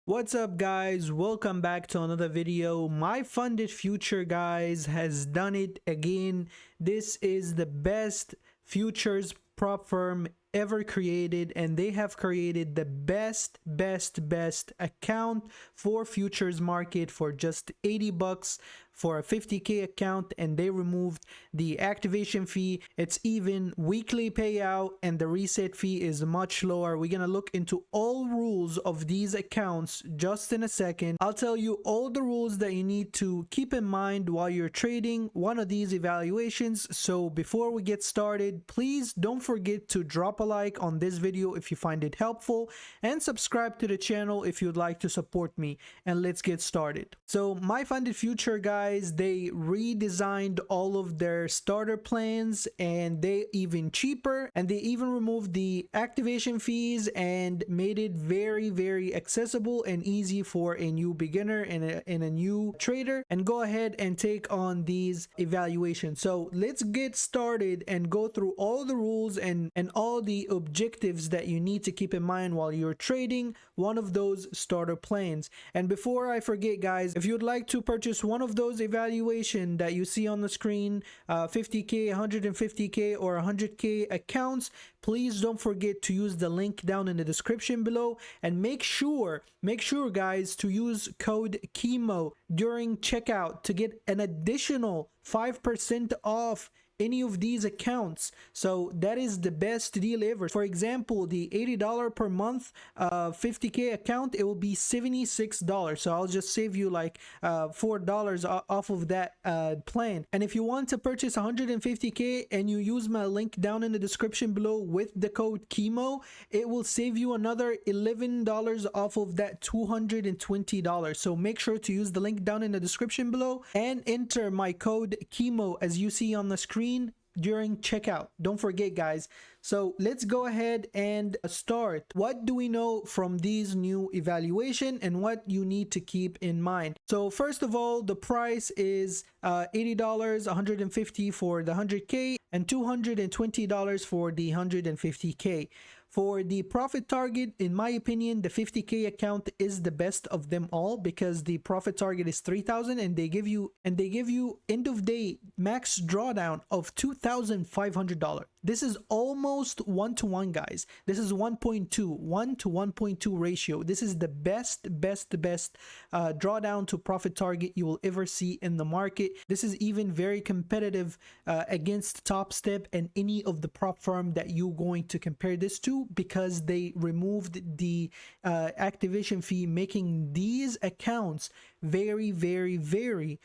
What's up guys, welcome back to another video. My funded future guys has done it again. This is the best futures prop firm ever created, and they have created the best account for futures market for just 80 bucks for a 50k account, and they removed the activation fee. It's even weekly payout, and the reset fee is much lower. We're gonna look into all rules of these accounts just in a second. I'll tell you all the rules that you need to keep in mind while you're trading one of these evaluations. So before we get started, please don't forget to drop a like on this video if you find it helpful, and subscribe to the channel if you'd like to support me. And let's get started. So my funded future guys, they redesigned all of their starter plans, and they even cheaper, and they even removed the activation fees and made it very accessible and easy for a new beginner and a new trader, and go ahead and take on these evaluations. So let's get started and go through all the rules and all the objectives that you need to keep in mind while you're trading one of those starter plans. And before I forget guys, if you'd like to purchase one of those evaluation that you see on the screen, 50k, 150k or 100k accounts, please don't forget to use the link down in the description below, and make sure guys to use code Kemo during checkout to get an additional 5% off any of these accounts. So that is the best deal ever. For example, the $80 per month 50k account, it will be $76. So I'll just save you like $4 off of that plan. And if you want to purchase 150k and you use my link down in the description below with the code Kemo, it will save you another $11 off of that $220. So make sure to use the link down in the description below and enter my code Kemo as you see on the screen during checkout. Don't forget guys. So let's go ahead and start. What do we know from these new evaluation and what you need to keep in mind? So first of all, the price is $80, $150 for the 100k and $220 for the 150k. For the profit target, in my opinion, the 50k account is the best of them all, because the profit target is 3,000 and they give you end of day max drawdown of $2,500. This is almost 1-to-1 guys. This is 1.2 to 1.2 ratio. This is the best drawdown to profit target you will ever see in the market. This is even very competitive against Top Step and any of the prop firm that you're going to compare this to, because they removed the activation fee, making these accounts very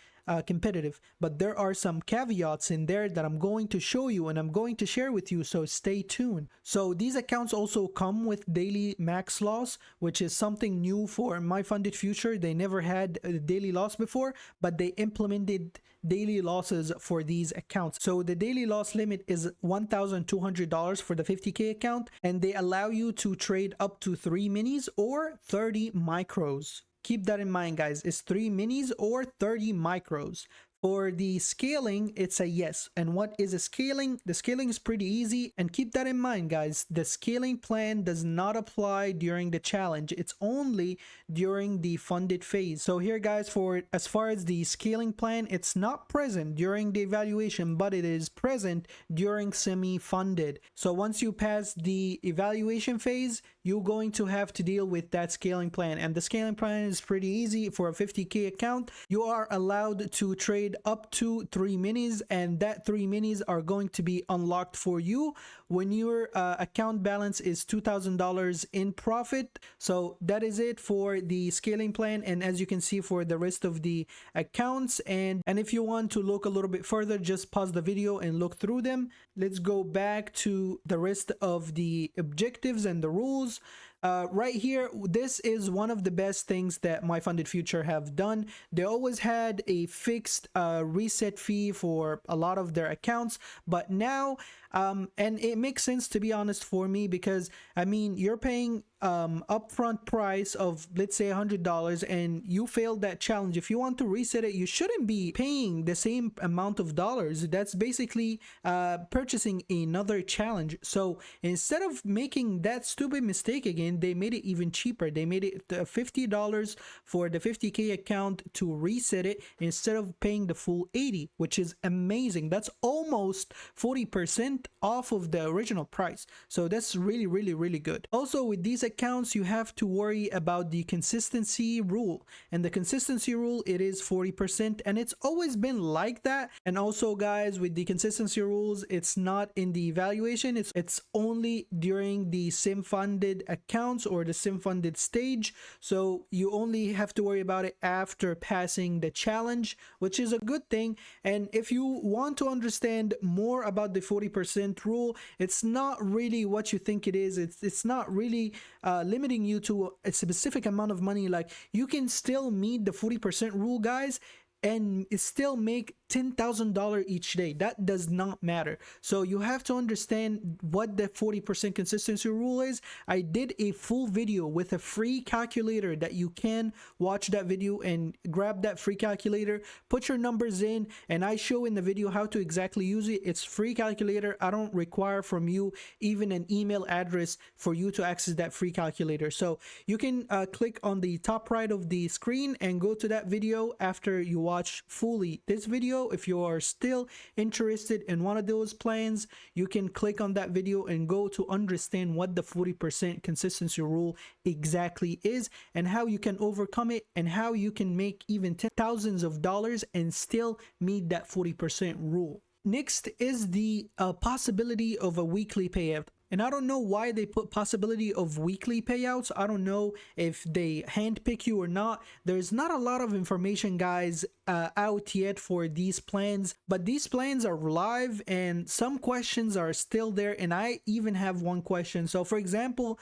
competitive. But there are some caveats in there that I'm going to show you and I'm going to share with you, so stay tuned. So these accounts also come with daily max loss, which is something new for my funded future. They never had a daily loss before, but they implemented daily losses for these accounts. So the daily loss limit is $1,200 for the 50k account, and they allow you to trade up to 3 minis or 30 micros. Keep that in mind guys, it's 3 minis or 30 micros. For the scaling, it's a yes. And what is a scaling? The scaling is pretty easy, and keep that in mind guys, the scaling plan does not apply during the challenge. It's only during the funded phase. So here guys, for as far as the scaling plan, it's not present during the evaluation, but it is present during semi-funded. So once you pass the evaluation phase, you're going to have to deal with that scaling plan, and the scaling plan is pretty easy. For a 50k account, you are allowed to trade up to 3 minis, and that 3 minis are going to be unlocked for you when your account balance is $2,000 in profit. So that is it for the scaling plan, and as you can see for the rest of the accounts, and if you want to look a little bit further, just pause the video and look through them. Let's go back to the rest of the objectives and the rules. Right here, this is one of the best things that My Funded Future have done. They always had a fixed reset fee for a lot of their accounts, but now and it makes sense, to be honest, for me, because I mean, you're paying upfront price of, let's say, $100, and you failed that challenge, if you want to reset it, you shouldn't be paying the same amount of dollars. That's basically purchasing another challenge. So instead of making that stupid mistake again, they made it even cheaper. They made it $50 for the 50k account to reset it instead of paying the full 80, which is amazing. That's almost 40% off of the original price. So that's really, really, really good. Also, with these accounts, you have to worry about the consistency rule, and the consistency rule, it is 40%, and it's always been like that. And also, guys, with the consistency rules, it's not in the evaluation, it's only during the sim funded accounts or the sim funded stage. So you only have to worry about it after passing the challenge, which is a good thing. And if you want to understand more about the 40% rule, it's not really what you think it is. It's not really limiting you to a specific amount of money. Like, you can still meet the 40% rule, guys, and still make $10,000 each day. That does not matter. So you have to understand what the 40% consistency rule is. I did a full video with a free calculator that you can watch that video and grab that free calculator, put your numbers in, and I show in the video how to exactly use it. It's free calculator. I don't require from you even an email address for you to access that free calculator. So you can click on the top right of the screen and go to that video after you watch fully this video. If you are still interested in one of those plans, you can click on that video and go to understand what the 40% consistency rule exactly is and how you can overcome it and how you can make even thousands of dollars and still meet that 40% rule. Next is the possibility of a weekly payout. And I don't know why they put possibility of weekly payouts. I don't know if they handpick you or not. There's not a lot of information, guys, out yet for these plans, but these plans are live and some questions are still there. And I even have one question. So for example,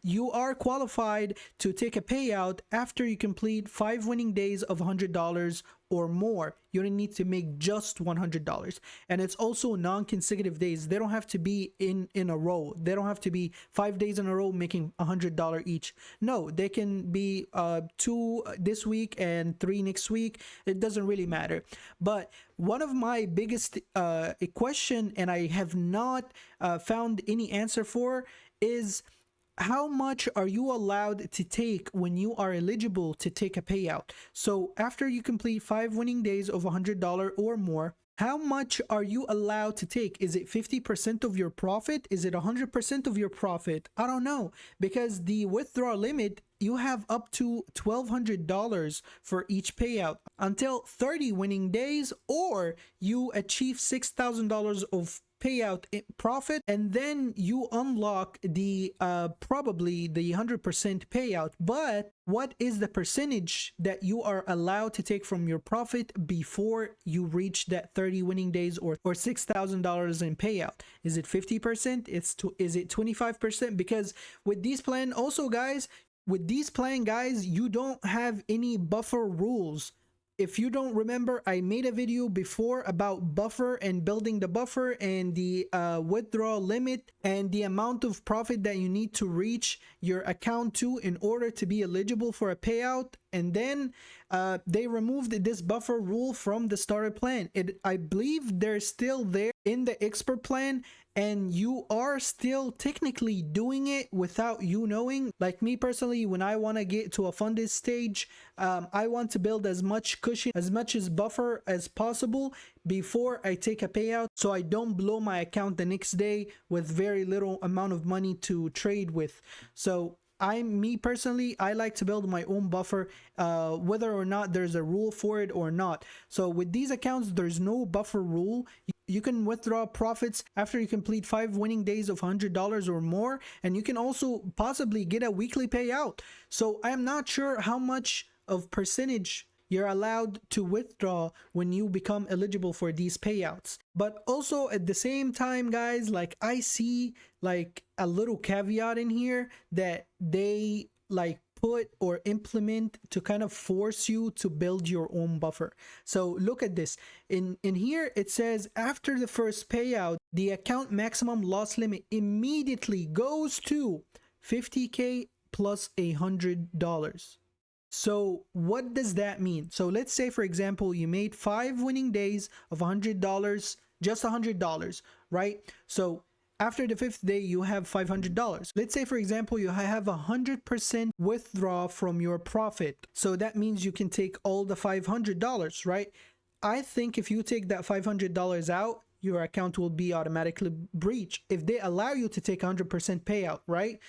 you are qualified to take a payout after you complete 5 winning days of $100 or more. You don't need to make just $100, and it's also non-consecutive days. They don't have to be in a row. They don't have to be 5 days in a row making $100 each. No, they can be 2 this week and 3 next week. It doesn't really matter. But one of my biggest question, and I have not found any answer for, is how much are you allowed to take when you are eligible to take a payout? So after you complete 5 winning days of $100 or more, how much are you allowed to take? Is it 50% of your profit? Is it 100% of your profit? I don't know, because the withdrawal limit, you have up to $1,200 for each payout until 30 winning days, or you achieve $6,000 of payout profit, and then you unlock the probably the 100% payout. But what is the percentage that you are allowed to take from your profit before you reach that 30 winning days or $6,000 in payout? Is it 50%? Is it 25%? Because with these plan also, guys, you don't have any buffer rules. If you don't remember, I made a video before about buffer and building the buffer and the withdrawal limit and the amount of profit that you need to reach your account to in order to be eligible for a payout. And then they removed this buffer rule from the starter plan. I believe they're still there in the expert plan, and you are still technically doing it without you knowing. Like me personally, when I want to get to a funded stage, I want to build as much cushion, as much as buffer as possible before I take a payout, so I don't blow my account the next day with very little amount of money to trade with. So me personally, I like to build my own buffer, whether or not there's a rule for it or not. So with these accounts, there's no buffer rule. You can withdraw profits after you complete 5 winning days of $100 or more, and you can also possibly get a weekly payout. So I'm not sure how much of percentage you're allowed to withdraw when you become eligible for these payouts. But also at the same time, guys, like I see like a little caveat in here that they like put or implement to kind of force you to build your own buffer. So look at this. In here it says after the first payout, the account maximum loss limit immediately goes to 50K plus $100. So what does that mean? So let's say, for example, you made 5 winning days of $100, just $100, right? So after the 5th day, you have $500. Let's say, for example, you have 100% withdraw from your profit. So that means you can take all the $500, right? I think if you take that $500 out, your account will be automatically breached if they allow you to take 100% payout, right?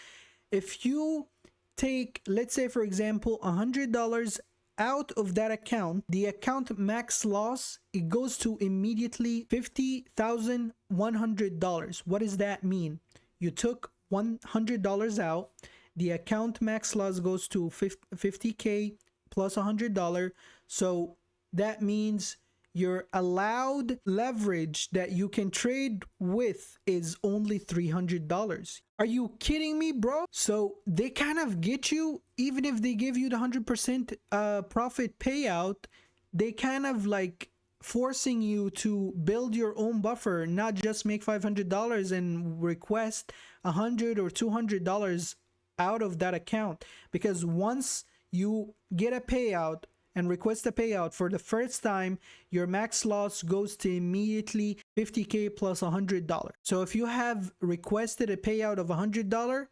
If you take, let's say, for example, $100 out of that account, the account max loss, it goes to immediately $50,100. What does that mean? You took $100 out, the account max loss goes to 50K plus $100. So that means your allowed leverage that you can trade with is only $300. Are you kidding me, bro? So they kind of get you, even if they give you the 100% profit payout, they kind of like forcing you to build your own buffer, not just make $500 and request $100 or $200 out of that account. Because once you get a payout and request a payout for the first time, your max loss goes to immediately 50K plus $100. So if you have requested a payout of $100,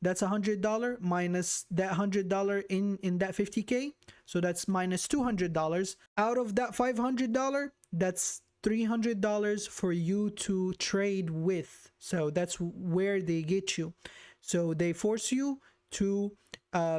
that's $100 minus that $100 in that 50K. So that's minus $200. Out of that $500, that's $300 for you to trade with. So that's where they get you. So they force you to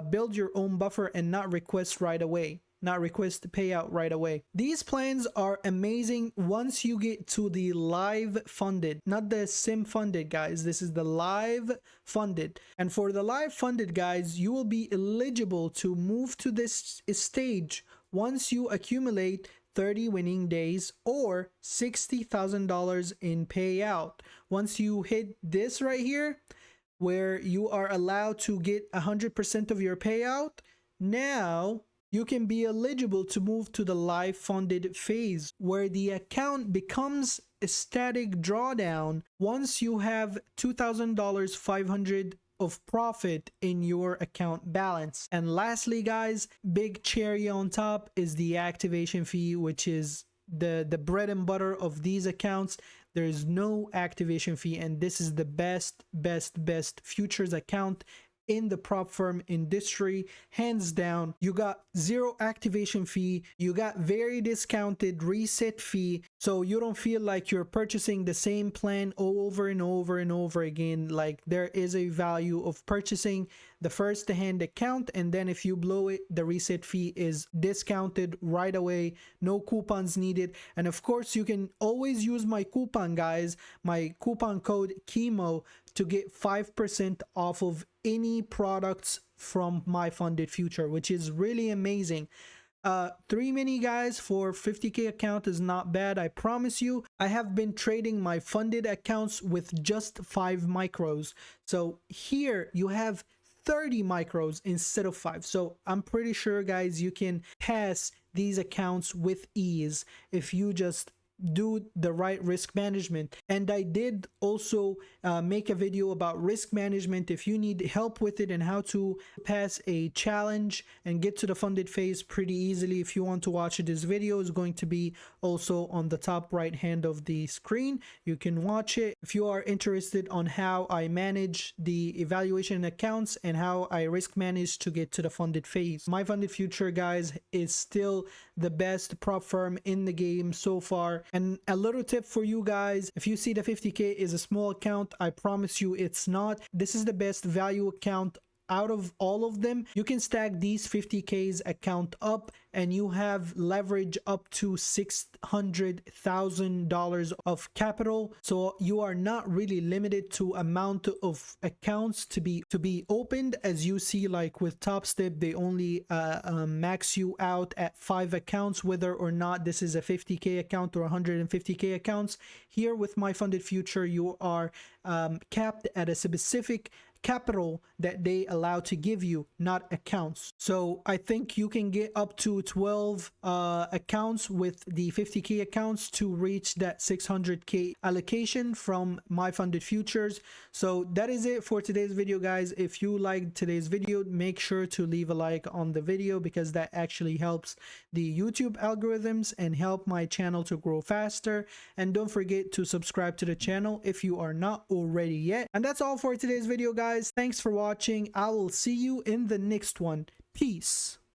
build your own buffer and not request right away. Not request the payout right away. These plans are amazing once you get to the live funded, not the sim funded, guys. This is the live funded. And for the live funded, guys, you will be eligible to move to this stage once you accumulate 30 winning days or $60,000 in payout. Once you hit this right here, where you are allowed to get 100% of your payout, now you can be eligible to move to the live funded phase, where the account becomes a static drawdown once you have $2,000, $500 of profit in your account balance. And lastly, guys, big cherry on top is the activation fee, which is the bread and butter of these accounts. There is no activation fee, and this is the best futures account in the prop firm industry, hands down. You got zero activation fee, you got very discounted reset fee, so you don't feel like you're purchasing the same plan over and over and over again. Like, there is a value of purchasing the first hand account, and then if you blow it, the reset fee is discounted right away, no coupons needed. And of course, you can always use my coupon, guys, my coupon code Kemo, to get 5% off of any products from MyFundedFutures, which is really amazing. 3 mini, guys, for 50K account is not bad. I promise you, I have been trading my funded accounts with just 5 micros. So here you have 30 micros instead of 5. So I'm pretty sure, guys, you can pass these accounts with ease if you just do the right risk management. And I did also make a video about risk management if you need help with it, and how to pass a challenge and get to the funded phase pretty easily. If you want to watch it, this video is going to be also on the top right hand of the screen. You can watch it if you are interested on how I manage the evaluation accounts and how I risk manage to get to the funded phase. MyFundedFutures, guys, is still the best prop firm in the game so far. And a little tip for you guys, if you see the 50K is a small account, I promise you it's not. This is the best value account out of all of them. You can stack these 50K's account up and you have leverage up to $600,000 of capital. So you are not really limited to amount of accounts to be opened. As you see, like with Top Step, they only max you out at 5 accounts, whether or not this is a 50K account or 150K accounts. Here with MyFundedFutures, you are capped at a specific capital that they allow to give you, not accounts. So I think you can get up to 12 accounts with the 50k accounts to reach that 600k allocation from MyFundedFutures. So that is it for today's video, guys. If you liked today's video, make sure to leave a like on the video, because that actually helps the YouTube algorithms and help my channel to grow faster. And don't forget to subscribe to the channel if you are not already yet. And that's all for today's video, guys. Thanks for watching. I will see you in the next one. Peace.